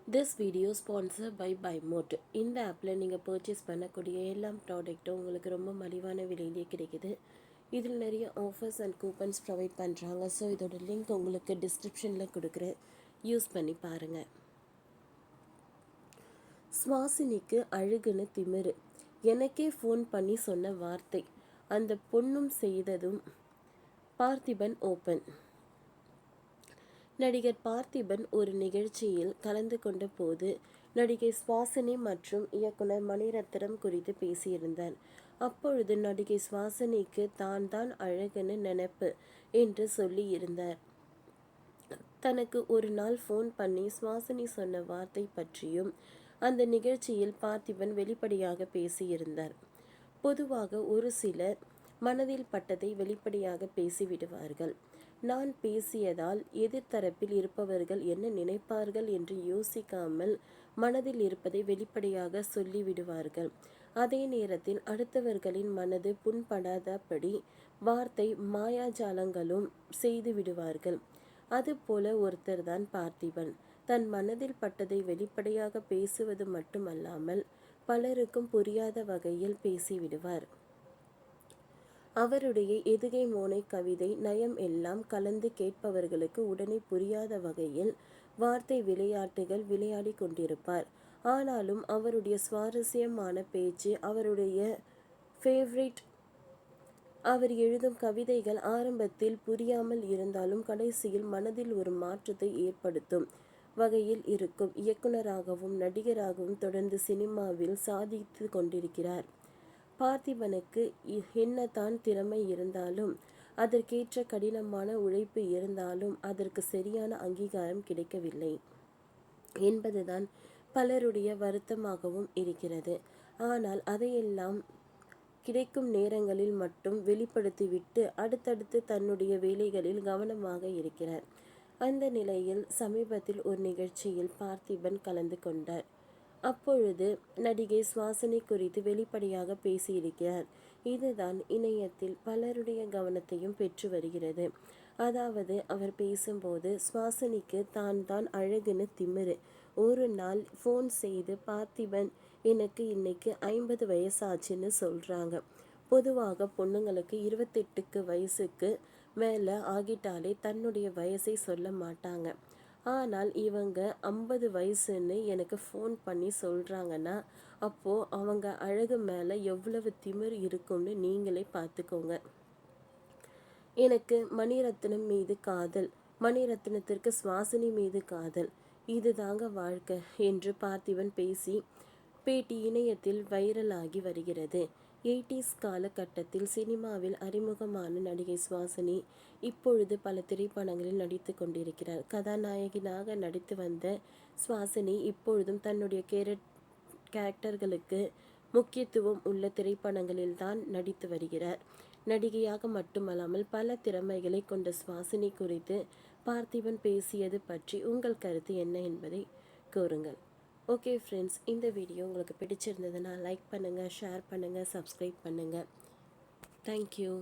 This video sponsor by பைமோட். இந்த ஆப்பில் நீங்கள் பர்ச்சேஸ் பண்ணக்கூடிய எல்லா ப்ராடக்ட்டும் உங்களுக்கு ரொம்ப மலிவான விலையிலே கிடைக்குது. இதில் நிறைய ஆஃபர்ஸ் அண்ட் கூப்பன்ஸ் ப்ரொவைட் பண்ணுறாங்க. ஸோ இதோட லிங்க் உங்களுக்கு டிஸ்கிரிப்ஷனில் கொடுக்குறேன், யூஸ் பண்ணி பாருங்கள். சுவாசினிக்கு அழுகுன்னு திமிரு, எனக்கே ஃபோன் பண்ணி சொன்ன வார்த்தை, அந்த பொண்ணும் செய்ததும். பார்த்திபன் ஓப்பன். நடிகர் பார்த்திபன் ஒரு நிகழ்ச்சியில் கலந்து கொண்ட போது நடிகை சுவாசினி மற்றும் இயக்குனர் மணிரத்னம் குறித்து பேசியிருந்தார். அப்பொழுது நடிகை சுவாசினிக்கு தான் அழகுன்னு நினைப்பு என்று சொல்லி இருந்தார். தனக்கு ஒரு நாள் ஃபோன் பண்ணி சுவாசினி சொன்ன வார்த்தை பற்றியும் அந்த நிகழ்ச்சியில் பார்த்திபன் வெளிப்படையாக பேசியிருந்தார். பொதுவாக ஒரு சிலர் மனதில் பட்டதை வெளிப்படையாக பேசிவிடுவார்கள். நான் பேசியதால் எதிர்த்தரப்பில் இருப்பவர்கள் என்ன நினைப்பார்கள் என்று யோசிக்காமல் மனதில் இருப்பதை வெளிப்படையாக சொல்லிவிடுவார்கள். அதே நேரத்தில் அடுத்தவர்களின் மனது புண்படாதபடி வார்த்தை மாயாஜாலங்களும் செய்து விடுவார்கள். அதுபோல ஒருத்தர்தான் பார்த்திபன். தன் மனதில் பட்டதை வெளிப்படையாக பேசுவது மட்டுமல்லாமல் பலருக்கும் புரியாத வகையில் பேசிவிடுவார். அவருடைய எதுகை மோனை கவிதை நயம் எல்லாம் கலந்து கேட்பவர்களுக்கு உடனே புரியாத வகையில் வார்த்தை விளையாட்டுகள் விளையாடி கொண்டிருப்பார். ஆனாலும் அவருடைய சுவாரஸ்யமான பேச்சு, அவருடைய ஃபேவரட், அவர் எழுதும் கவிதைகள் ஆரம்பத்தில் புரியாமல் இருந்தாலும் கடைசியில் மனதில் ஒரு மாற்றத்தை ஏற்படுத்தும் வகையில் இருக்கும். இயக்குனராகவும் நடிகராகவும் தொடர்ந்து சினிமாவில் சாதித்து கொண்டிருக்கிறார். பார்த்திபனுக்கு என்னதான் திறமை இருந்தாலும், அதற்கேற்ற கடினமான உழைப்பு இருந்தாலும் அதற்கு சரியான அங்கீகாரம் கிடைக்கவில்லை என்பதுதான் பலருடைய வருத்தமாகவும் இருக்கிறது. ஆனால் அதையெல்லாம் கிடைக்கும் நேரங்களில் மட்டும் வெளிப்படுத்திவிட்டு அடுத்தடுத்து தன்னுடைய வேலைகளில் கவனமாக இருக்கிறார். அந்த நிலையில் சமீபத்தில் ஒரு நிகழ்ச்சியில் பார்த்திபன் கலந்து கொண்டார். அப்பொழுது நடிகை சுவாசினி குறித்து வெளிப்படையாக பேசியிருக்கிறார். இதுதான் இணையத்தில் பலருடைய கவனத்தையும் பெற்று வருகிறது. அதாவது அவர் பேசும்போது சுவாசினிக்கு தான் அழகுன்னு திமிரு. ஒரு நாள் ஃபோன் செய்து பார்த்திபன், எனக்கு இன்னைக்கு 50 வயசாச்சுன்னு சொல்கிறாங்க. பொதுவாக பொண்ணுங்களுக்கு 28 வயசுக்கு மேலே ஆகிட்டாலே தன்னுடைய வயசை சொல்ல மாட்டாங்க. ஆனால் இவங்க 50 வயசுன்னு எனக்கு ஃபோன் பண்ணி சொல்கிறாங்கன்னா அப்போது அவங்க அழகு மேலே எவ்வளவு திமிர் இருக்கும்னு நீங்களே பார்த்துக்கோங்க. எனக்கு மணிரத்னம் மீது காதல், மணிரத்னத்திற்கு சுவாசினி மீது காதல், இதுதாங்க வாழ்க்கை என்று பார்த்திபன் பேசி பேட்டி இணையத்தில் வைரலாகி வருகிறது. 80s காலகட்டத்தில் சினிமாவில் அறிமுகமான நடிகை சுவாசினி இப்பொழுது பல திரைப்படங்களில் நடித்து கொண்டிருக்கிறார். கதாநாயகியாக நடித்து வந்த சுவாசினி இப்பொழுதும் தன்னுடைய கேரக்டர்களுக்கு முக்கியத்துவம் உள்ள திரைப்படங்களில் தான் நடித்து வருகிறார். நடிகையாக மட்டுமல்லாமல் பல திறமைகளை கொண்ட சுவாசினி குறித்து பார்த்திபன் பேசியது பற்றி உங்கள் கருத்து என்ன என்பதை கூறுங்கள். ஓகே ஃப்ரெண்ட்ஸ், இந்த வீடியோ உங்களுக்கு பிடிச்சிருந்ததுன்னா லைக் பண்ணுங்கள், ஷேர் பண்ணுங்கள், சப்ஸ்கிரைப் பண்ணுங்கள். தேங்க்யூ.